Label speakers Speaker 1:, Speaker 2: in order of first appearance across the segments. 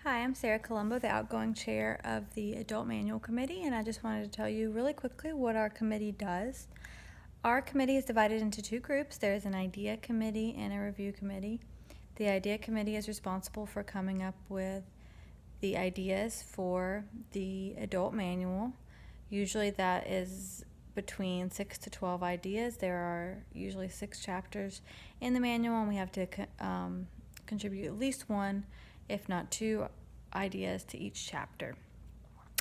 Speaker 1: Hi, I'm Sarah Colombo, the outgoing chair of the Adult Manual Committee, and I just wanted to tell you really quickly what our committee does. Our committee is divided into two groups. There's an idea committee and a review committee. The idea committee is responsible for coming up with the ideas for the adult manual. Usually that is between 6 to 12 ideas. There are usually 6 chapters in the manual, and we have to contribute at least one, if not 2, ideas to each chapter.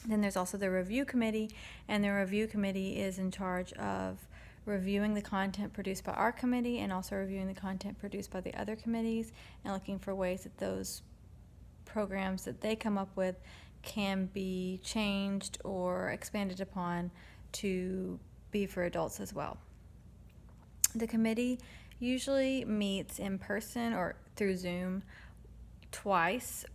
Speaker 1: Then there's also the review committee, and the review committee is in charge of reviewing the content produced by our committee and also reviewing the content produced by the other committees and looking for ways that those programs that they come up with can be changed or expanded upon to be for adults as well. The committee usually meets in person or through Zoom twice,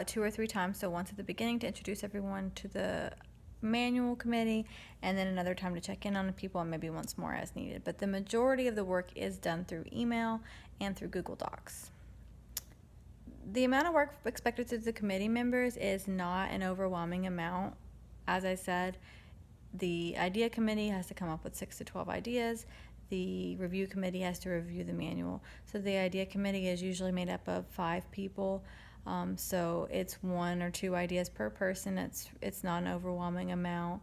Speaker 1: 2 or 3 times, so once at the beginning to introduce everyone to the manual committee, and then another time to check in on the people, and maybe once more as needed. But the majority of the work is done through email and through Google Docs. The amount of work expected to the committee members is not an overwhelming amount. As I said, the idea committee has to come up with 6 to 12 ideas. The review committee has to review the manual. So the idea committee is usually made up of 5 people. So it's 1 or 2 ideas per person. It's not an overwhelming amount.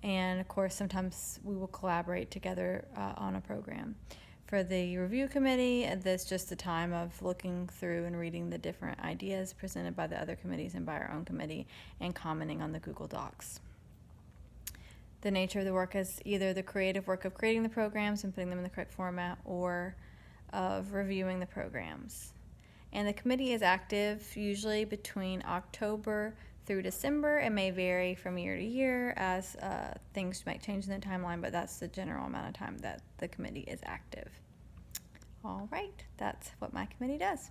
Speaker 1: And of course, sometimes we will collaborate together on a program. For the review committee, that's just the time of looking through and reading the different ideas presented by the other committees and by our own committee and commenting on the Google Docs. The nature of the work is either the creative work of creating the programs and putting them in the correct format, or of reviewing the programs. And the committee is active usually between October through December. It may vary from year to year as things might change in the timeline, but that's the general amount of time that the committee is active. All right, that's what my committee does.